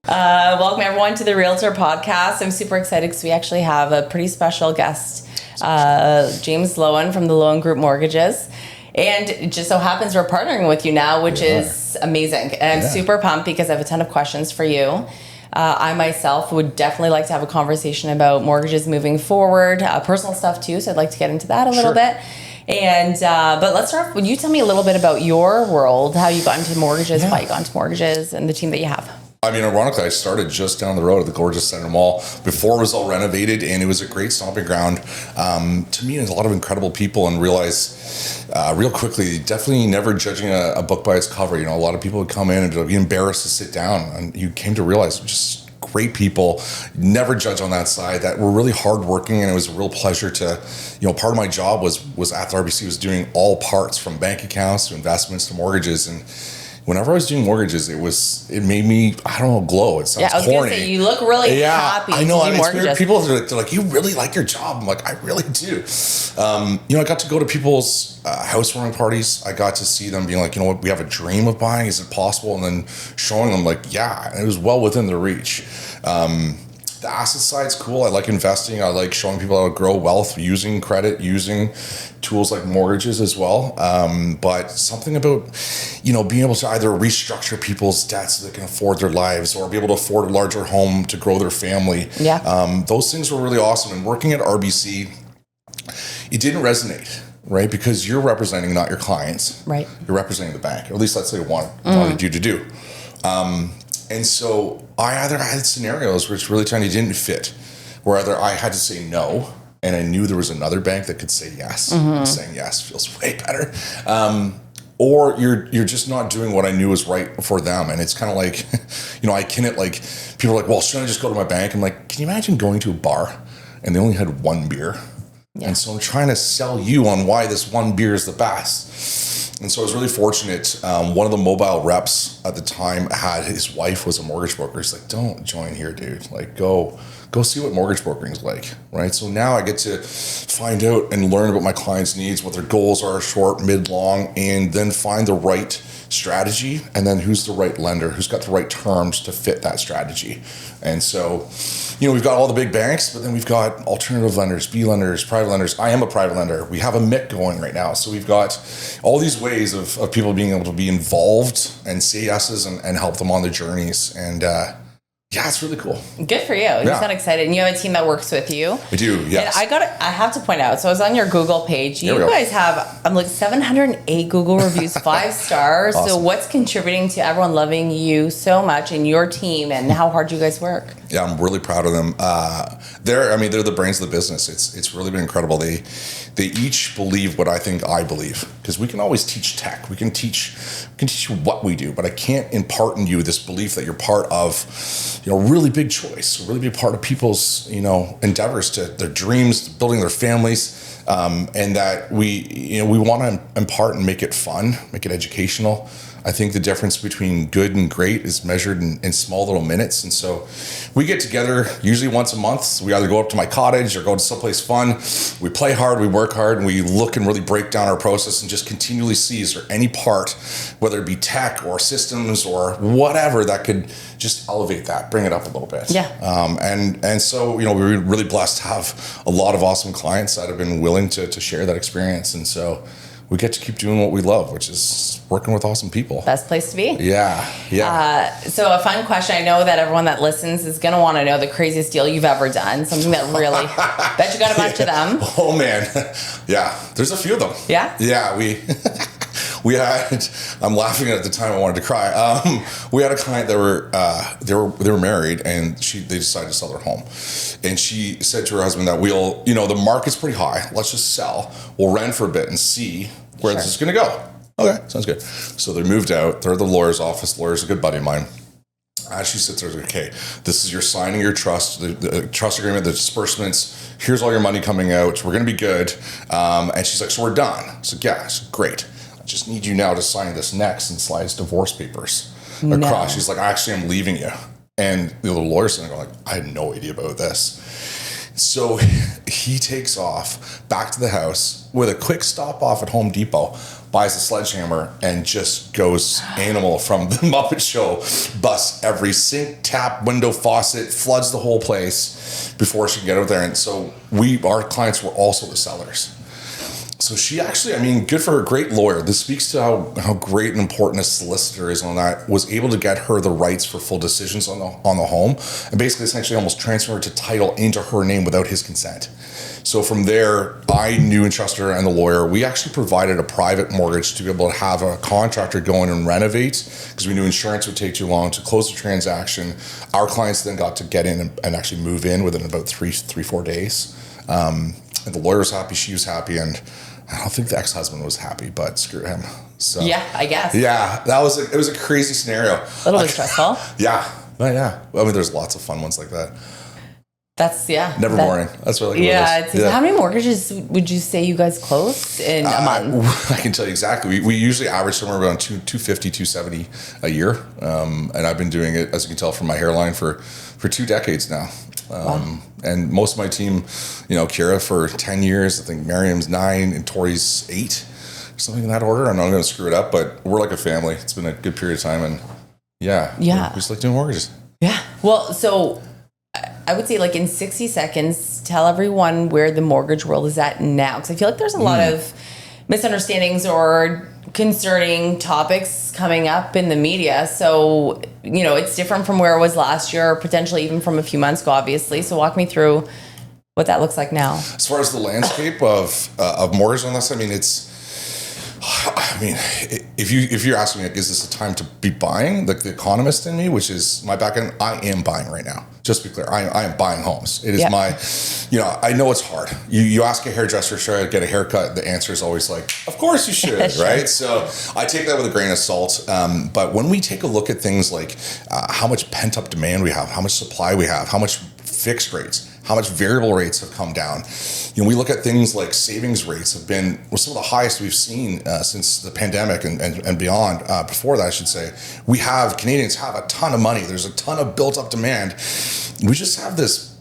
Welcome everyone to the Realtor Podcast. I'm super excited because we actually have a pretty special guest, James Loewen from the Loewen Group Mortgages. And it just so happens we're partnering with you now, which is amazing. And I'm super pumped because I have a ton of questions for you. I myself would definitely like to have a conversation about mortgages moving forward, personal stuff too. So I'd like to get into that a little bit. And but let's start. Would you tell me a little bit about your world, how you got into mortgages, why you got into mortgages, and the team that you have? I mean, ironically, I started just down the road at the gorgeous Center Mall before it was all renovated, and it was a great stomping ground to meet a lot of incredible people and realize real quickly, definitely never judging a book by its cover. You know, a lot of people would come in and be embarrassed to sit down, and you came to realize just great people, never judge on that side, that were really hardworking, and it was a real pleasure to, part of my job was at the RBC was doing all parts from bank accounts to investments to mortgages. And whenever I was doing mortgages, it made me, glow. It sounds corny. Gonna say, you look really happy. I know. To do mortgages. People they're like, you really like your job. I'm like, I really do. I got to go to people's housewarming parties. I got to see them being like, you know what, we have a dream of buying. Is it possible? And then showing them like, yeah, and it was well within their reach. The asset side's cool. I like investing. I like showing people how to grow wealth using credit, using tools like mortgages as well. But something about, being able to either restructure people's debts so they can afford their lives or be able to afford a larger home to grow their family. Yeah. Those things were really awesome. And working at RBC, it didn't resonate, right? Because you're representing not your clients. Right. You're representing the bank, or at least that's what they wanted you to do. And so I either had scenarios which really tiny didn't fit, where either I had to say no, and I knew there was another bank that could say yes. Saying yes feels way better. Or you're just not doing what I knew was right for them. And it's kind of like, I can't like, people are like, well, should I just go to my bank? I'm like, can you imagine going to a bar and they only had one beer? Yeah. And so I'm trying to sell you on why this one beer is the best. And so I was really fortunate. One of the mobile reps at the time his wife was a mortgage broker. He's like, don't join here, dude. Like, go see what mortgage brokering is like, right? So now I get to find out and learn about my clients' needs, what their goals are, short, mid, long, and then find the right strategy, and then who's the right lender, who's got the right terms to fit that strategy. And so, we've got all the big banks, but then we've got alternative lenders, B lenders, private lenders. I am a private lender. We have a MIC going right now. So we've got all these ways of people being able to be involved and say yeses and help them on their journeys. And it's really cool. Good for you. You sound excited. And you have a team that works with you. I do, yes. And I have to point out, so I was on your Google page. You guys have, 708 Google reviews, 5 stars. Awesome. So what's contributing to everyone loving you so much and your team and how hard you guys work? Yeah, I'm really proud of them. They're the brains of the business. It's really been incredible. They each believe what I think I believe, because we can always teach tech. We can teach you what we do, but I can't impart in you this belief that you're part of, a really big choice, a really big part of people's, endeavors to their dreams, building their families, and that we want to impart and make it fun, make it educational. I think the difference between good and great is measured in small little minutes. And so we get together usually once a month. So we either go up to my cottage or go to someplace fun. We play hard, we work hard, and we look and really break down our process and just continually see, is there any part, whether it be tech or systems or whatever, that could just elevate that, bring it up a little bit. Yeah. And so, we're really blessed to have a lot of awesome clients that have been willing to share that experience. And so we get to keep doing what we love, which is working with awesome people. Best place to be. Yeah. So a fun question. I know that everyone that listens is going to want to know the craziest deal you've ever done. Something that really, bet you got a bunch of them. Oh man. Yeah. There's a few of them. Yeah? Yeah. We had, I'm laughing at the time I wanted to cry. We had a client that they were married, and they decided to sell their home. And she said to her husband that the market's pretty high. Let's just sell. We'll rent for a bit and see where this is going to go. Okay, sounds good. So they moved out. They're at the lawyer's office. The lawyer's a good buddy of mine. As she sits there, okay, this is your signing your trust, the trust agreement, the disbursements. Here's all your money coming out. We're going to be good. And she's like, so we're done. So yeah, great. I just need you now to sign this next and slides divorce papers across. No. She's like, actually, I'm leaving you. And the little lawyer's sitting there going, I had no idea about this. So he takes off back to the house with a quick stop off at Home Depot, buys a sledgehammer and just goes animal from the Muppet Show, busts every sink, tap, window, faucet, floods the whole place before she can get out there. And so our clients were also the sellers. So she actually, I mean, good for her, great lawyer. This speaks to how great and important a solicitor is on that, was able to get her the rights for full decisions on the home, and basically essentially almost transfer her to title into her name without his consent. So from there, I knew and trusted her and the lawyer. We actually provided a private mortgage to be able to have a contractor go in and renovate, because we knew insurance would take too long to close the transaction. Our clients then got to get in and actually move in within about 3-4 days. And the lawyer was happy, she was happy, and I don't think the ex-husband was happy, but screw him. So Yeah, I guess. yeah, it was a crazy scenario. A little bit stressful. Yeah. Well, yeah. I mean, there's lots of fun ones like that. That's, Never boring. That's really yeah, how many mortgages would you say you guys closed in a month? I can tell you exactly. We usually average somewhere around 250, 270 a year. And I've been doing it, as you can tell from my hairline, for 2 decades now. Wow. And most of my team, Kira for 10 years, I think Miriam's 9 and Tori's 8, something in that order. I'm not going to screw it up, but we're like a family. It's been a good period of time, and we just like doing mortgages. Yeah. Well, so I would say, like, in 60 seconds, tell everyone where the mortgage world is at now, because I feel like there's a lot of misunderstandings or concerning topics coming up in the media. So, it's different from where it was last year, or potentially even from a few months ago, obviously. So walk me through what that looks like now. As far as the landscape of mortgage on this, if you're asking me, is this a time to be buying? Like, the economist in me, which is my background, I am buying right now. Just to be clear, I am buying homes. It is I know it's hard. You ask a hairdresser, should I get a haircut? The answer is always like, of course you should, Sure. right? So I take that with a grain of salt. But when we take a look at things like how much pent up demand we have, how much supply we have, how much fixed rates, how much variable rates have come down. We look at things like savings rates have been some of the highest we've seen since the pandemic and beyond. Before that, I should say, Canadians have a ton of money. There's a ton of built up demand. We just have this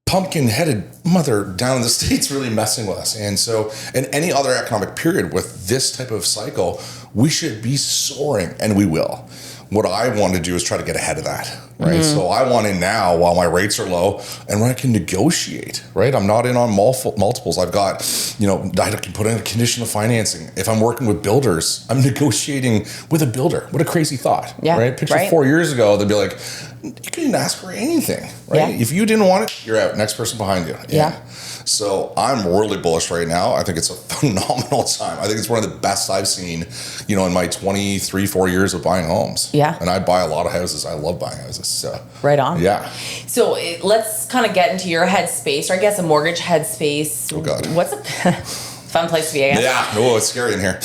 pumpkin-headed mother down in the States really messing with us. And so in any other economic period with this type of cycle, we should be soaring, and we will. What I want to do is try to get ahead of that, right? Mm-hmm. So I want in now while my rates are low, and when I can negotiate, right? I'm not in on multiples. I've got, I can put in a condition of financing. If I'm working with builders, I'm negotiating with a builder. What a crazy thought, right? Picture 4 years ago, they'd be like, you couldn't ask for anything, right? Yeah. If you didn't want it, you're out. Next person behind you. Yeah. So I'm really bullish right now. I think it's a phenomenal time. I think it's one of the best I've seen, in my 4 years of buying homes. Yeah. And I buy a lot of houses. I love buying houses. So. Right on. Yeah. So let's kind of get into your headspace, or I guess a mortgage headspace. Oh, God. What's a fun place to be, I guess? Yeah. Oh, it's scary in here.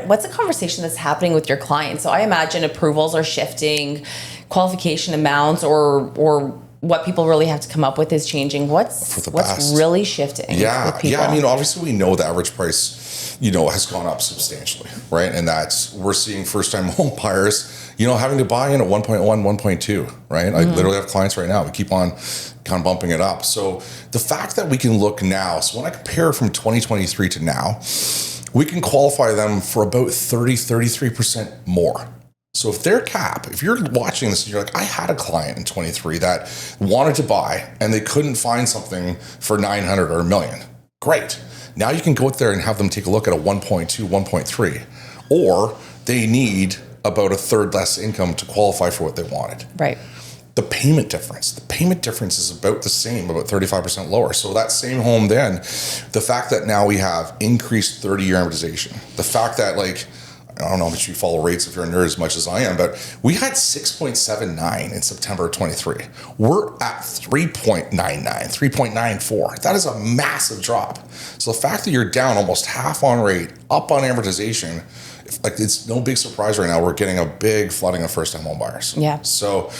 What's a conversation that's happening with your clients? So I imagine approvals are shifting, qualification amounts, or what people really have to come up with is changing. What's really shifting? Yeah. With people? Yeah. Obviously we know the average price, has gone up substantially, right? And we're seeing first-time home buyers, having to buy in at 1.1, 1.2, right? Mm-hmm. I literally have clients right now. We keep on kind of bumping it up. So the fact that we can look now, so when I compare from 2023 to now, we can qualify them for about 33% more. So if if you're watching this and you're like, I had a client in 23 that wanted to buy and they couldn't find something for 900 or $1 million. Great. Now you can go out there and have them take a look at a 1.2, 1.3, or they need about a third less income to qualify for what they wanted. Right. The payment difference is about the same, about 35% lower. So that same home then, the fact that now we have increased 30-year amortization, the fact that I don't know if you follow rates if you're a nerd as much as I am, but we had 6.79 in September of 23. We're at 3.99, 3.94. That is a massive drop. So the fact that you're down almost half on rate, up on amortization, it's no big surprise right now. We're getting a big flooding of first-time home buyers. Yeah. So,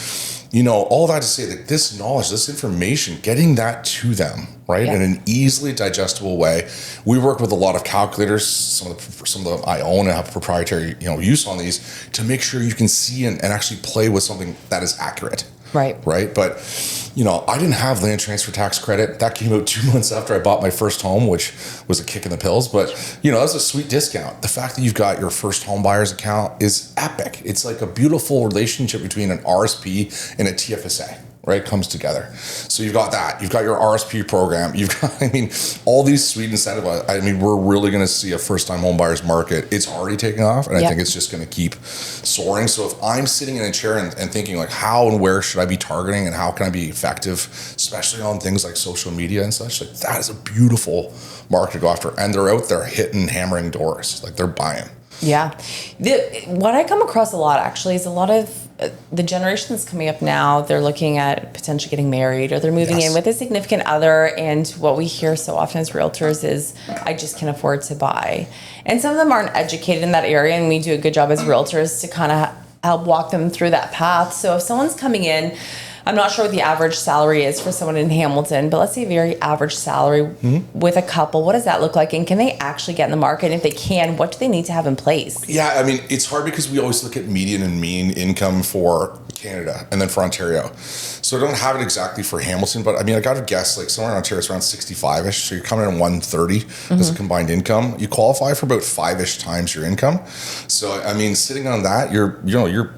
all that to say that this knowledge, this information, getting that to them, right, in an easily digestible way. We work with a lot of calculators. Some of them I own and have proprietary, use on these to make sure you can see and actually play with something that is accurate. Right. Right. But, I didn't have land transfer tax credit. That came out 2 months after I bought my first home, which was a kick in the pills. But, that was a sweet discount. The fact that you've got your first home buyer's account is epic. It's like a beautiful relationship between an RSP and a TFSA. Right, comes together. So you've got that. You've got your RSP program. You've got, all these sweet incentives. We're really going to see a first-time home buyers market. It's already taking off, and I think it's just going to keep soaring. So if I'm sitting in a chair and thinking, like, how and where should I be targeting, and how can I be effective, especially on things like social media and such, like, that is a beautiful market to go after. And they're out there hammering doors. Like, they're buying. Yeah. What I come across a lot, actually, is a lot of the generations coming up now, they're looking at potentially getting married, or they're moving in with a significant other. And what we hear so often as realtors is, I just can't afford to buy. And some of them aren't educated in that area. And we do a good job as realtors to kind of help walk them through that path. So if someone's coming in, I'm not sure what the average salary is for someone in Hamilton, but let's say a very average salary with a couple. What does that look like? And can they actually get in the market? And if they can, what do they need to have in place? Yeah, it's hard because we always look at median and mean income for Canada and then for Ontario. So I don't have it exactly for Hamilton, but I got to guess, like, somewhere in Ontario it's around 65-ish. So you're coming in 130 as a combined income. You qualify for about 5-ish times your income. So sitting on that, you're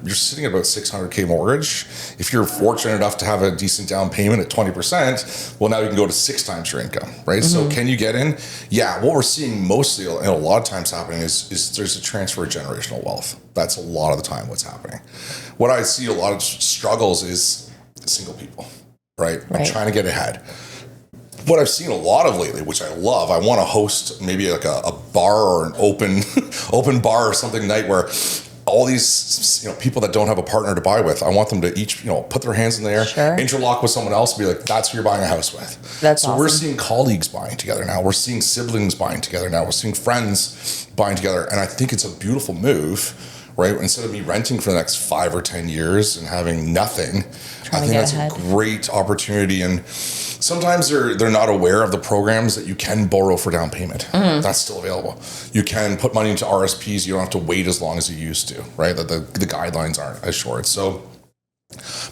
sitting at about $600K mortgage. If you're fortunate enough to have a decent down payment at 20%, well, now you can go to 6 times your income, right? So can you get in? Yeah, what we're seeing mostly, and a lot of times happening, is there's a transfer of generational wealth. That's a lot of the time what's happening. What I see a lot of struggles is single people, right? I'm trying to get ahead. What I've seen a lot of lately, which I love, I want to host maybe like a bar or an open bar or something night where all these people that don't have a partner to buy with, I want them to each put their hands in the air, interlock with someone else, and be like, that's who you're buying a house with. That's so awesome. We're seeing colleagues buying together now. We're seeing siblings buying together now. We're seeing friends buying together, and I think it's a beautiful move. Right, instead of me renting for the next 5 or 10 years and having nothing, I think that's a great opportunity. And sometimes they're not aware of the programs that you can borrow for down payment. That's still available. You can put money into RSPs. You don't have to wait as long as you used to. Right, the guidelines aren't as short. So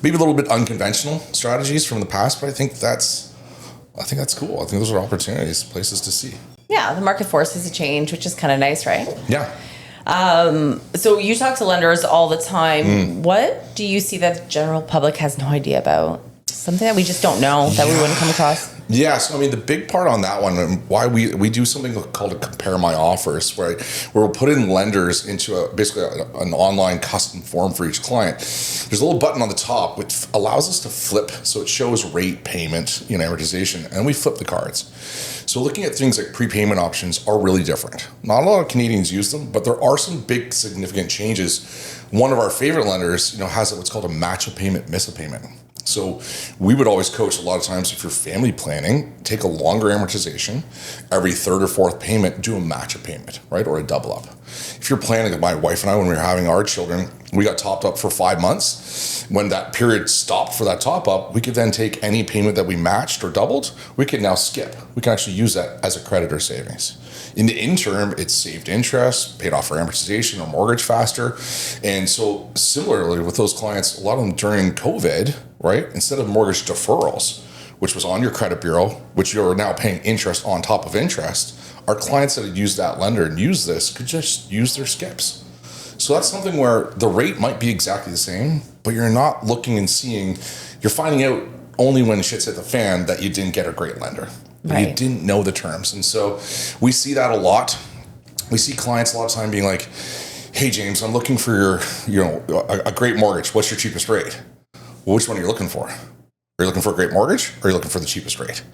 maybe a little bit unconventional strategies from the past, but I think that's cool. I think those are opportunities, places to see. Yeah, the market forces a change, which is kind of nice, right? Yeah. So you talk to lenders all the time. What do you see that the general public has no idea about? Something that we just don't know that we wouldn't come across? Yeah, so the big part on that one, and why we do something called a compare my offers, right? Where we'll put in lenders into basically an online custom form for each client. There's a little button on the top which allows us to flip, so it shows rate, payment, amortization, and we flip the cards. So looking at things like prepayment options are really different. Not a lot of Canadians use them, but there are some big significant changes. One of our favorite lenders, has what's called a match a payment, miss a payment. So we would always coach a lot of times, if you're family planning, take a longer amortization. Every third or fourth payment, do a match a payment, right? Or a double up. If you're planning, like my wife and I, when we were having our children, we got topped up for 5 months. When that period stopped for that top up, we could then take any payment that we matched or doubled, we could now skip. We can actually use that as a credit or savings. In the interim, it's saved interest, paid off our amortization or mortgage faster. And so similarly with those clients, a lot of them during COVID, right? Instead of mortgage deferrals, which was on your credit bureau, which you're now paying interest on top of interest, our clients that had used that lender and used this could just use their skips. So that's something where the rate might be exactly the same, but you're not looking and seeing, you're finding out only when shit's hit the fan that you didn't get a great lender. Right. You didn't know the terms. And so we see that a lot. We see clients a lot of time being like, hey, James, I'm looking for a great mortgage. What's your cheapest rate? Well, which one are you looking for? Are you looking for a great mortgage, or are you looking for the cheapest rate?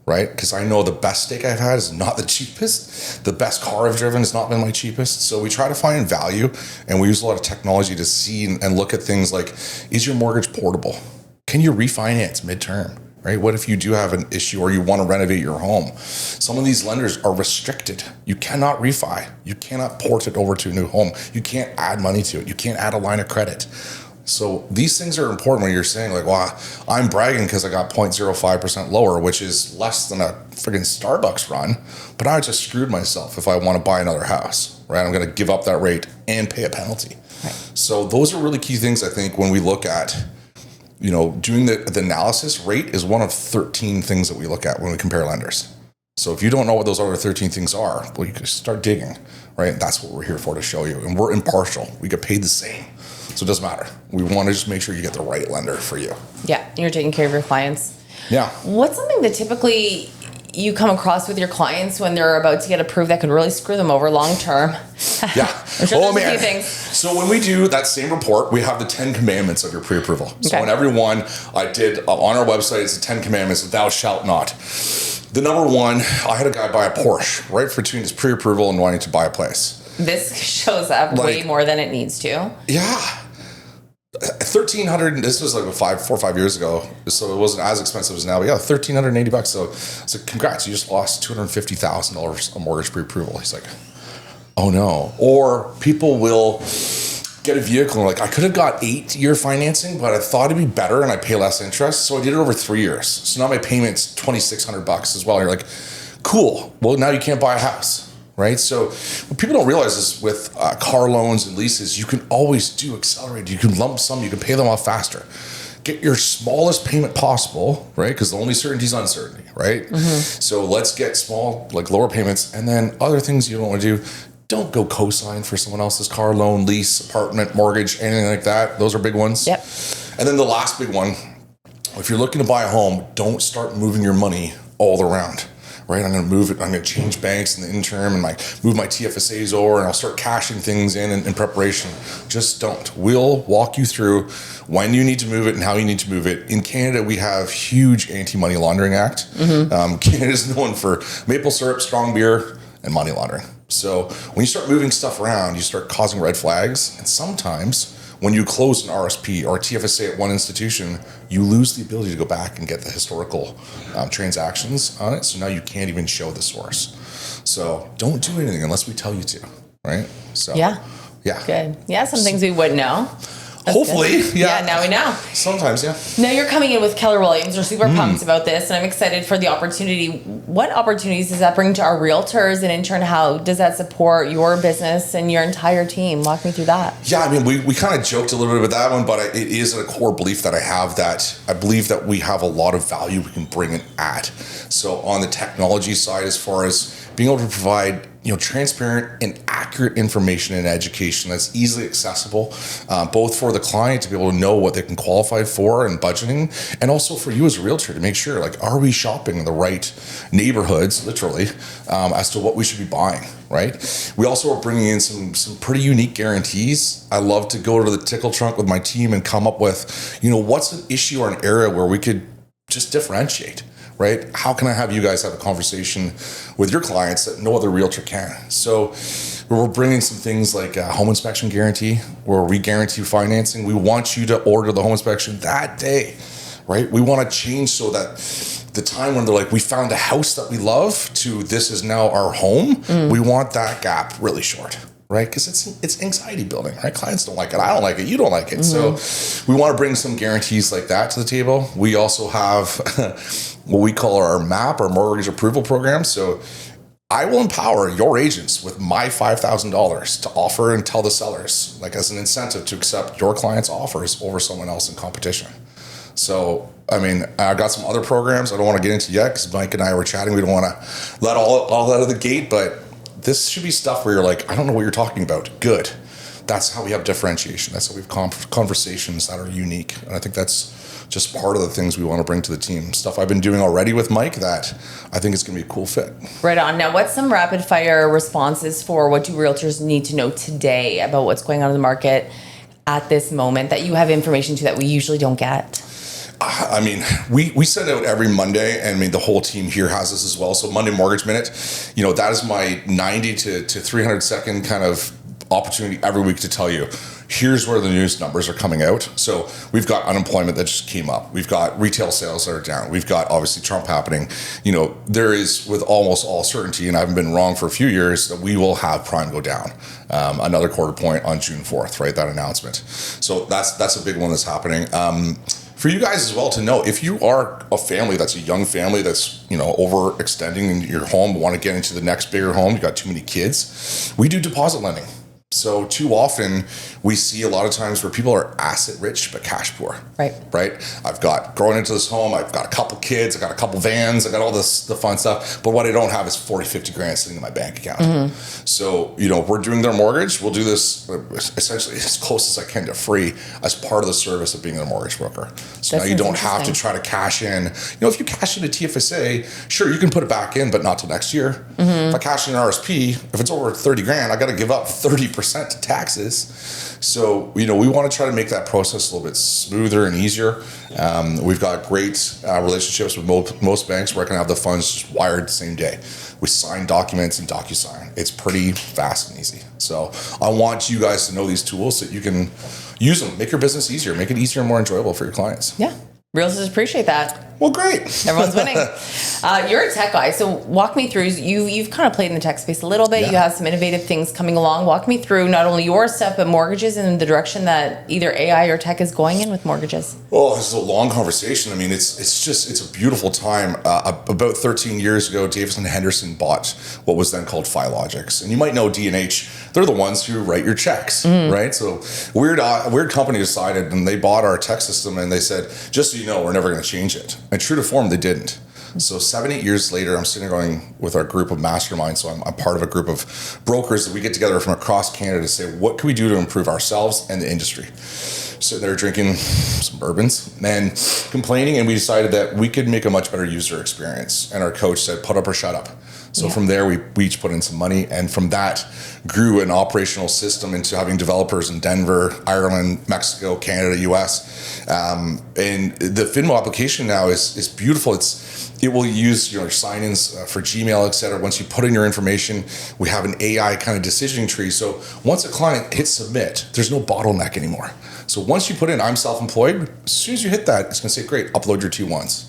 Right? Because I know the best steak I've had is not the cheapest. The best car I've driven has not been my cheapest. So we try to find value, and we use a lot of technology to see and look at things like, is your mortgage portable? Can you refinance midterm? Right? What if you do have an issue or you want to renovate your home? Some of these lenders are restricted. You cannot refi. You cannot port it over to a new home. You can't add money to it. You can't add a line of credit. So these things are important when you're saying like, wow, I'm bragging because I got 0.05% lower, which is less than a friggin' Starbucks run, but I just screwed myself if I want to buy another house, right? I'm going to give up that rate and pay a penalty. Right. So those are really key things, I think, when we look at doing the analysis, rate is one of 13 things that we look at when we compare lenders. So if you don't know what those other 13 things are, well, you can start digging, right? That's what we're here for, to show you. And we're impartial. We get paid the same. So it doesn't matter. We want to just make sure you get the right lender for you. Yeah, you're taking care of your clients. Yeah. What's something that typically you come across with your clients when they're about to get approved that could really screw them over long term? Yeah. I'm sure there's a few things. So when we do that same report, we have the 10 commandments of your pre-approval. Okay. So on every one I did on our website, it's the 10 commandments, thou shalt not. The number one, I had a guy buy a Porsche right between his pre-approval and wanting to buy a place. This shows up way more than it needs to. Yeah. 1,300, this was like 4 or 5 years ago, so it wasn't as expensive as now, but yeah, $1,380. So congrats, you just lost $250,000 on mortgage pre-approval. He's like, oh no. Or people will get a vehicle and like, I could have got 8-year financing, but I thought it'd be better and I pay less interest, so I did it over 3 years. So now my payment's $2,600 as well. You're like, cool. Well, now you can't buy a house. Right? So what people don't realize is with car loans and leases, you can always do accelerated. You can lump sum, you can pay them off faster. Get your smallest payment possible, right? Because the only certainty is uncertainty, right? Mm-hmm. So let's get small, like lower payments. And then other things you don't want to do, don't go co-sign for someone else's car loan, lease, apartment, mortgage, anything like that. Those are big ones. Yep. And then the last big one, if you're looking to buy a home, don't start moving your money all around. Right, I'm going to move it. I'm going to change banks in the interim and move my TFSAs over, and I'll start cashing things in preparation. Just don't. We'll walk you through when you need to move it and how you need to move it. In Canada, we have huge anti-money laundering act. Mm-hmm. Canada's known for maple syrup, strong beer, and money laundering. So when you start moving stuff around, you start causing red flags, and sometimes when you close an RSP or a TFSA at one institution, you lose the ability to go back and get the historical transactions on it. So now you can't even show the source. So don't do anything unless we tell you to, right? So yeah. Good. Yeah, some things we wouldn't know. That's hopefully, good. Yeah, now we know. Sometimes, yeah. Now you're coming in with Keller Williams. We're super pumped about this, and I'm excited for the opportunity. What opportunities does that bring to our realtors, and in turn, how does that support your business and your entire team? Walk me through that. Yeah, I mean, we kind of joked a little bit about that one, but it is a core belief that I have, that I believe that we have a lot of value we can bring and add. So on the technology side, as far as being able to provide transparent and accurate information and education that's easily accessible, both for the client to be able to know what they can qualify for and budgeting, and also for you as a realtor to make sure, like, are we shopping in the right neighborhoods, literally, as to what we should be buying, right? We also are bringing in some pretty unique guarantees. I love to go to the tickle trunk with my team and come up with, what's an issue or an area where we could just differentiate. Right? How can I have you guys have a conversation with your clients that no other realtor can? So we're bringing some things like a home inspection guarantee, where we guarantee financing. We want you to order the home inspection that day, right? We want to change so that the time when they're like, we found a house that we love, to this is now our home, we want that gap really short. Right? Because it's anxiety building, right? Clients don't like it. I don't like it. You don't like it. Mm-hmm. So we want to bring some guarantees like that to the table. We also have what we call our MAP, our mortgage approval program. So I will empower your agents with my $5,000 to offer and tell the sellers, like, as an incentive to accept your client's offers over someone else in competition. So, I mean, I've got some other programs I don't want to get into yet, because Mike and I were chatting. We don't want to let all that out of the gate, but this should be stuff where you're like, I don't know what you're talking about. Good. That's how we have differentiation. That's how we have conversations that are unique. And I think that's just part of the things we want to bring to the team. Stuff I've been doing already with Mike that I think is going to be a cool fit. Right on. Now, what's some rapid fire responses for what do realtors need to know today about what's going on in the market at this moment that you have information to that we usually don't get? I mean, we send out every Monday, and I mean, the whole team here has this as well. So Monday Mortgage Minute, that is my 90 to 300 second kind of opportunity every week to tell you, here's where the news numbers are coming out. So we've got unemployment that just came up. We've got retail sales that are down. We've got obviously Trump happening. There is, with almost all certainty, and I haven't been wrong for a few years, that we will have prime go down another quarter point on June 4th, right? That announcement. So that's a big one that's happening. For you guys as well to know, if you are a family that's a young family that's, overextending in your home, want to get into the next bigger home, you got too many kids, we do deposit lending. So too often we see a lot of times where people are asset rich but cash poor. Right. I've got growing into this home, I've got a couple kids, I've got a couple vans, I've got all the fun stuff. But what I don't have is 40, 50 grand sitting in my bank account. So, if we're doing their mortgage, we'll do this essentially as close as I can to free as part of the service of being their mortgage broker. So now you don't have to try to cash in. If you cash in a TFSA, sure, you can put it back in, but not till next year. If I cash in an RSP, if it's over 30 grand, I got to give up 30% to taxes. So, we want to try to make that process a little bit smoother and easier. We've got great relationships with most banks where I can have the funds just wired the same day. We sign documents in DocuSign. It's pretty fast and easy. So I want you guys to know these tools so that you can use them, make your business easier, make it easier and more enjoyable for your clients. Yeah. Realtors appreciate that. Well, great. Everyone's winning. You're a tech guy, so walk me through. You've kind of played in the tech space a little bit. Yeah. You have some innovative things coming along. Walk me through not only your stuff, but mortgages and the direction that either AI or tech is going in with mortgages. Well, this is a long conversation. I mean, it's a beautiful time. About 13 years ago, Davison Henderson bought what was then called Filogix. And you might know D&H. They're the ones who write your checks, right? So weird company decided, and they bought our tech system, and they said, just so you know, we're never going to change it. And true to form, they didn't. So 7-8 years later, I'm sitting going with our group of masterminds. So I'm part of a group of brokers that we get together from across Canada to say, what can we do to improve ourselves and the industry? So they're drinking some bourbons and complaining, and we decided that we could make a much better user experience. And our coach said, put up or shut up. So from there, we each put in some money, and from that grew an operational system into having developers in Denver, Ireland, Mexico, Canada, US. And the Finmo application now is beautiful. It will use your sign-ins for Gmail, et cetera. Once you put in your information, we have an AI kind of decisioning tree. So once a client hits submit, there's no bottleneck anymore. So once you put in, I'm self-employed, as soon as you hit that, it's going to say, great, upload your T1s.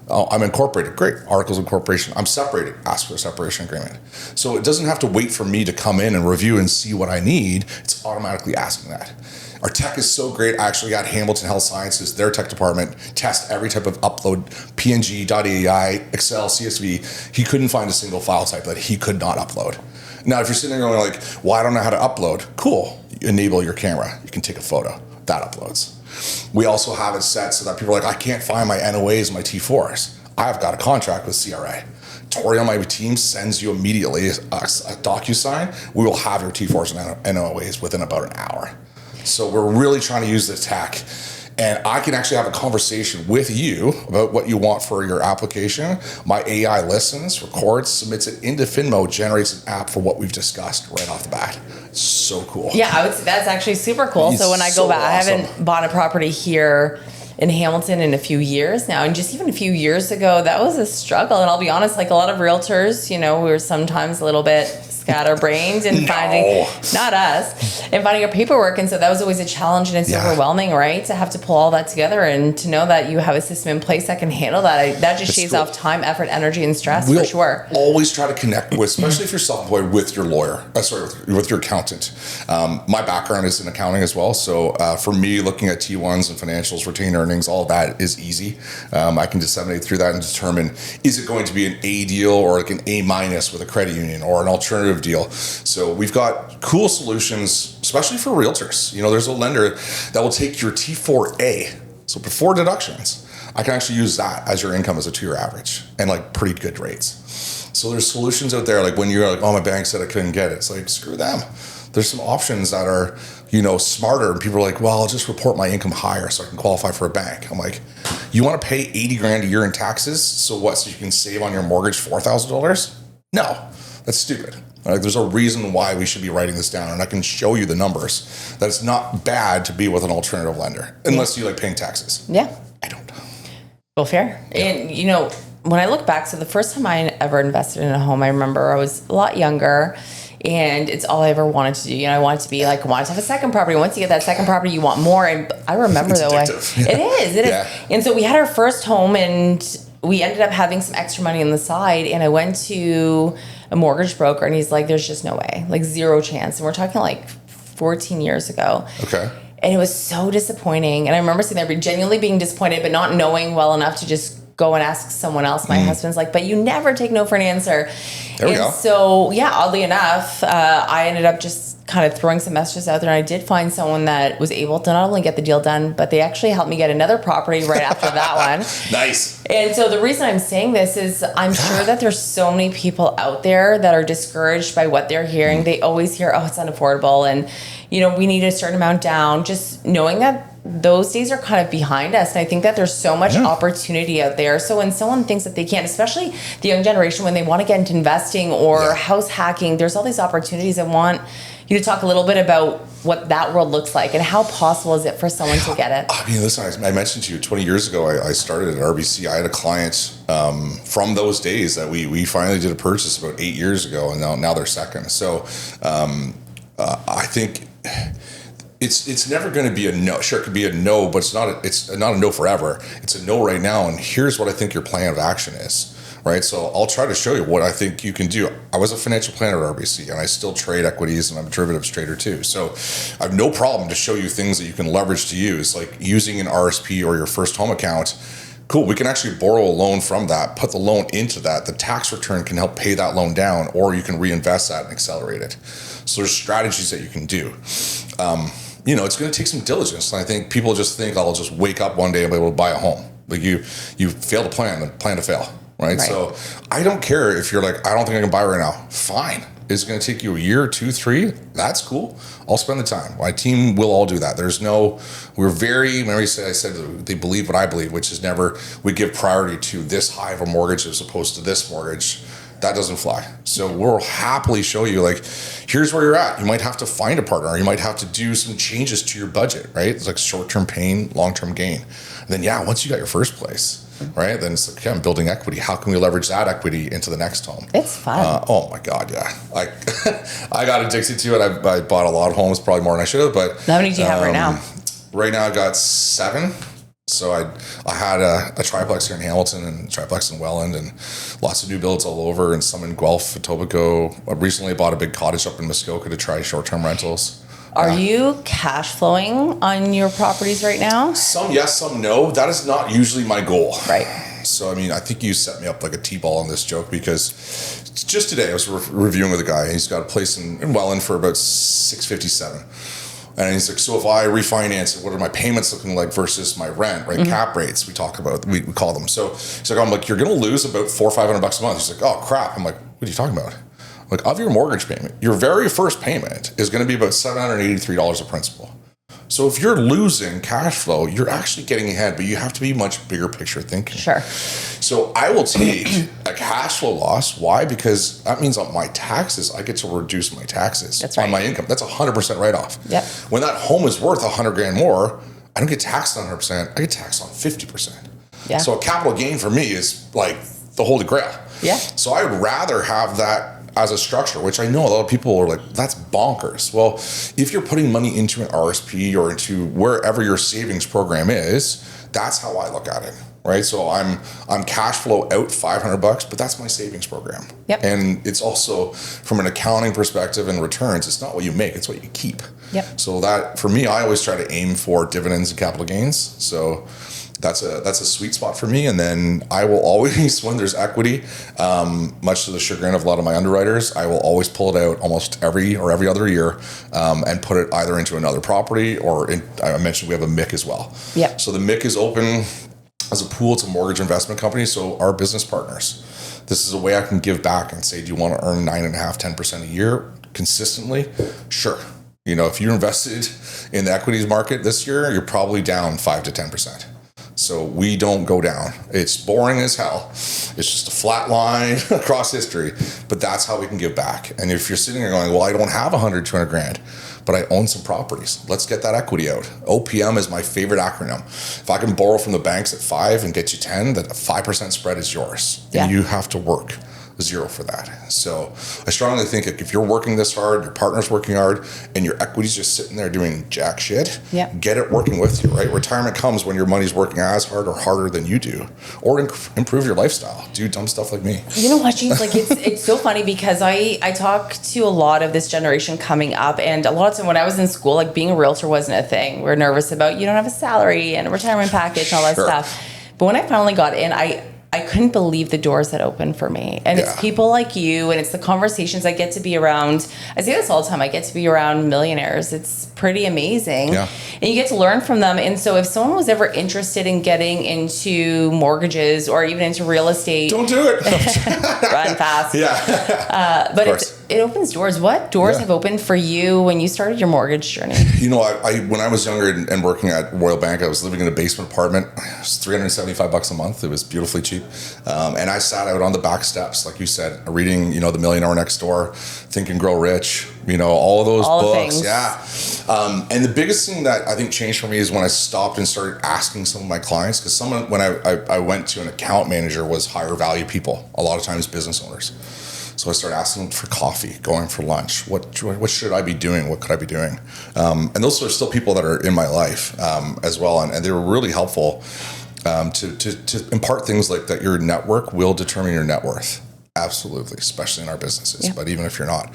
Oh, I'm incorporated. Great. Articles of incorporation. I'm separated. Ask for a separation agreement. So it doesn't have to wait for me to come in and review and see what I need. It's automatically asking that. Our tech is so great. I actually got Hamilton Health Sciences, their tech department, test every type of upload, PNG, .ai, Excel, CSV. He couldn't find a single file type that he could not upload. Now, if you're sitting there going like, well, I don't know how to upload. Cool. You enable your camera. You can take a photo. That uploads. We also have it set so that people are like, I can't find my NOAs, my T4s. I've got a contract with CRA. Tori on my team sends you immediately a DocuSign. We will have your T4s and NOAs within about an hour. So we're really trying to use the tech. And I can actually have a conversation with you about what you want for your application. My AI listens, records, submits it into Finmo, generates an app for what we've discussed right off the bat. It's so cool. Yeah, I would say that's actually super cool. So when I go back, awesome. I haven't bought a property here in Hamilton in a few years now. And just even a few years ago, that was a struggle. And I'll be honest, like a lot of realtors, we were sometimes a little bit scatterbrained and finding, not us, and finding our paperwork. And so that was always a challenge, and it's overwhelming, right? To have to pull all that together and to know that you have a system in place that can handle that. That just shaves off time, effort, energy, and stress for sure. Always try to connect with, especially if you're self-employed, with your lawyer, with your accountant. My background is in accounting as well. So for me, looking at T1s and financials, retained earnings, all of that is easy. I can disseminate through that and determine, is it going to be an A deal or like an A- with a credit union or an alternative deal. So we've got cool solutions, especially for realtors. There's a lender that will take your T4A, so before deductions. I can actually use that as your income as a 2-year average and like pretty good rates. So there's solutions out there, like when you're like, oh, my bank said I couldn't get it. It's like, screw them. There's some options that are, smarter. And people are like, well, I'll just report my income higher so I can qualify for a bank. I'm like, you want to pay $80,000 a year in taxes? So what? So you can save on your mortgage $4,000? No, that's stupid. There's a reason why we should be writing this down, and I can show you the numbers. That it's not bad to be with an alternative lender, unless you like paying taxes. Yeah. I don't. Well, fair. Yeah. And, when I look back, so the first time I ever invested in a home, I remember I was a lot younger, and it's all I ever wanted to do. I wanted to be like, I wanted to have a second property. Once you get that second property, you want more. And I remember it is. And so we had our first home, and we ended up having some extra money on the side, and I went to a mortgage broker, and he's like, there's just no way, like zero chance. And we're talking like 14 years ago. Okay. And it was so disappointing. And I remember sitting there genuinely being disappointed, but not knowing well enough to just go and ask someone else. My husband's like, but you never take no for an answer. There we go. So, yeah, oddly enough, I ended up just kind of throwing some messages out there. And I did find someone that was able to not only get the deal done, but they actually helped me get another property right after that one. Nice. And so the reason I'm saying this is I'm sure that there's so many people out there that are discouraged by what they're hearing. They always hear, oh, it's unaffordable. And, we need a certain amount down. Just knowing that those days are kind of behind us. And I think that there's so much opportunity out there. So when someone thinks that they can't, especially the young generation, when they want to get into investing or house hacking, there's all these opportunities. I want you to talk a little bit about what that world looks like and how possible is it for someone to get it? I mean, listen, I mentioned to you 20 years ago, I started at RBC. I had a client from those days that we finally did a purchase about 8 years ago, and now they're second. So I think it's never going to be a no. Sure, it could be a no, but it's not a no forever. It's a no right now. And here's what I think your plan of action is. Right. So I'll try to show you what I think you can do. I was a financial planner at RBC, and I still trade equities, and I'm a derivatives trader too. So I have no problem to show you things that you can leverage to use, like using an RSP or your first home account. Cool. We can actually borrow a loan from that, put the loan into that. The tax return can help pay that loan down, or you can reinvest that and accelerate it. So there's strategies that you can do. It's going to take some diligence. And I think people just think, I'll just wake up one day and be able to buy a home. Like you fail to plan to fail. Right. So I don't care if you're like, I don't think I can buy right now. Fine. It's going to take you a year, 2, 3. That's cool. I'll spend the time. My team will all do that. Remember I said they believe what I believe, which is never, we give priority to this high of a mortgage as opposed to this mortgage. That doesn't fly. So we'll happily show you, like, here's where you're at. You might have to find a partner. You might have to do some changes to your budget, right? It's like short-term pain, long-term gain. And then, once you got your first place, right? Then it's like, okay, I'm building equity. How can we leverage that equity into the next home? It's fun. Oh my God, yeah. I got addicted to it. I bought a lot of homes, probably more than I should have. But how many do you have right now? Right now, I got 7. So I had a triplex here in Hamilton and a triplex in Welland and lots of new builds all over and some in Guelph, Etobicoke. I recently bought a big cottage up in Muskoka to try short-term rentals. Are you cash flowing on your properties right now? Some yes, some no. That is not usually my goal. Right. So, I mean, I think you set me up like a T-ball on this joke because just today I was reviewing with a guy. He's got a place in Welland for about $657. And he's like, so if I refinance it, what are my payments looking like versus my rent, right? Mm-hmm. Cap rates, we talk about, we call them. So he's like, I'm like, you're going to lose about $400 or $500 a month. He's like, oh crap. I'm like, what are you talking about? Like, of your mortgage payment, your very first payment is going to be about $783 of principal. So if you're losing cash flow, you're actually getting ahead, but you have to be much bigger picture thinking. Sure. So I will take a cash flow loss. Why? Because that means on my taxes, I get to reduce my taxes. That's right. On my income. That's 100% write-off. Yep. When that home is worth $100,000 more, I don't get taxed on 100%. I get taxed on 50%. Yeah. So a capital gain for me is like the holy grail. Yeah. So I would rather have that as a structure, which I know a lot of people are like, that's bonkers. Well, if you're putting money into an RSP or into wherever your savings program is, that's how I look at it, right? So I'm cash flow out $500, but that's my savings program. Yep. And it's also from an accounting perspective and returns, it's not what you make, it's what you keep. Yep. So that, for me, I always try to aim for dividends and capital gains. So that's a sweet spot for me. And then I will always, when there's equity, much to the chagrin of a lot of my underwriters, I will always pull it out almost every other year and put it either into another property or I mentioned we have a MIC as well. Yeah. So the MIC is open as a pool to mortgage investment companies. So our business partners, this is a way I can give back and say, do you want to earn 9.5%, 10% a year consistently? Sure. If you invested in the equities market this year, you're probably down 5 to 10%. So we don't go down. It's boring as hell. It's just a flat line across history, but that's how we can give back. And if you're sitting there going, well, I don't have 100, 200 grand, but I own some properties. Let's get that equity out. OPM is my favorite acronym. If I can borrow from the banks at 5 and get you 10, that a 5% spread is yours. Yeah. And you have to work 0 for that. So I strongly think if you're working this hard, your partner's working hard, and your equity's just sitting there doing jack shit, get it working with you, right? Retirement comes when your money's working as hard or harder than you do, or improve your lifestyle. Do dumb stuff like me. You know what, James? Like it's so funny because I talk to a lot of this generation coming up, and a lot of time when I was in school, like being a realtor wasn't a thing. We're nervous about you don't have a salary and a retirement package and all that stuff. But when I finally got in, I couldn't believe the doors that opened for me. And it's people like you, and it's the conversations I get to be around. I say this all the time. I get to be around millionaires. It's pretty amazing. Yeah. And you get to learn from them. And so if someone was ever interested in getting into mortgages or even into real estate. Don't do it. Run fast. Yeah. But it opens doors. What doors have opened for you when you started your mortgage journey? You know, I when I was younger and working at Royal Bank, I was living in a basement apartment. It was $375 a month. It was beautifully cheap. And I sat out on the back steps, like you said, reading, The Millionaire Next Door, Think and Grow Rich, all of those books. Yeah. And the biggest thing that I think changed for me is when I stopped and started asking some of my clients, because when I went to an account manager was higher value people, a lot of times business owners. So I started asking them for coffee, going for lunch. What should I be doing? What could I be doing? And those are still people that are in my life as well. And they were really helpful to impart things like that. Your network will determine your net worth. Absolutely, especially in our businesses, but even if you're not.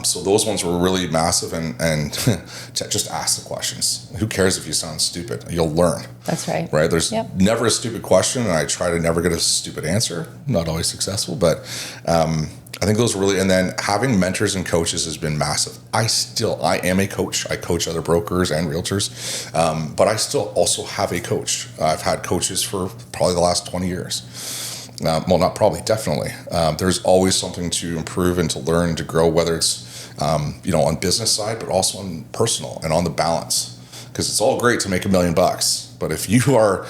So those ones were really massive, and just ask the questions. Who cares if you sound stupid? You'll learn. That's right. Right? There's never a stupid question, and I try to never get a stupid answer. Not always successful, but I think those really, and then having mentors and coaches has been massive. I am a coach. I coach other brokers and realtors, but I still also have a coach. I've had coaches for probably the last 20 years. Well, not probably, definitely. There's always something to improve and to learn and to grow, whether it's, on business side, but also on personal and on the balance. Because it's all great to make $1 million, but if you are,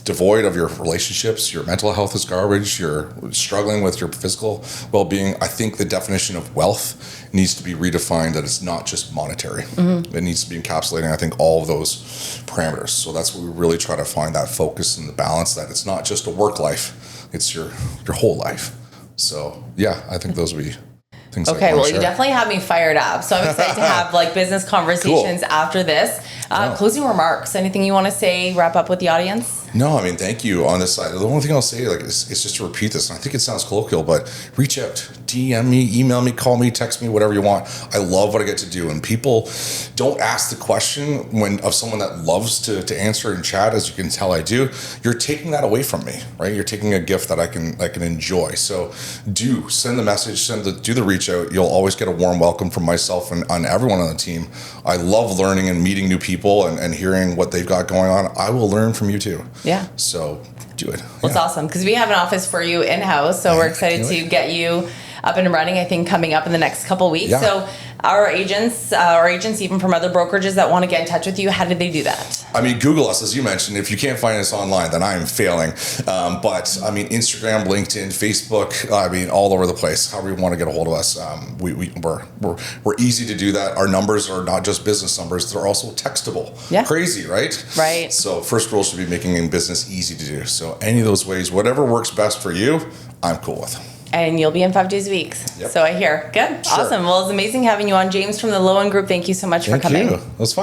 devoid of your relationships, your mental health is garbage, you're struggling with your physical well-being, I think the definition of wealth needs to be redefined, that it's not just monetary. Mm-hmm. It needs to be encapsulating, I think, all of those parameters. So that's what we really try to find, that focus and the balance, that it's not just a work life, it's your whole life. So yeah, I think those would be things. Okay, well, you definitely have me fired up. So I'm excited to have business conversations after this. Closing remarks, anything you want to say, wrap up with the audience? No, I mean, thank you on this side. The only thing I'll say is just to repeat this, and I think it sounds colloquial, but reach out, DM me, email me, call me, text me, whatever you want. I love what I get to do. And people don't ask the question of someone that loves to answer and chat, as you can tell I do. You're taking that away from me, right? You're taking a gift that I can enjoy. So do send the message, do the reach out. You'll always get a warm welcome from myself and on everyone on the team. I love learning and meeting new people and hearing what they've got going on. I will learn from you too. Yeah. So do it. Well, it's awesome because we have an office for you in-house. So we're excited to get you up and running, I think, coming up in the next couple of weeks. Yeah. So our agents, even from other brokerages that want to get in touch with you, how did they do that? I mean, Google us, as you mentioned. If you can't find us online, then I am failing. But I mean, Instagram, LinkedIn, Facebook, all over the place. However you want to get a hold of us, we're easy to do that. Our numbers are not just business numbers; they're also textable. Yeah. Crazy, right? Right. So first rule should be making in business easy to do. So any of those ways, whatever works best for you, I'm cool with. And you'll be in 5 days a week. Yep. So I hear. Good. Sure. Awesome. Well, it's amazing having you on. James from the Loewen Group, thank you so much for coming. Thank you. It was fun.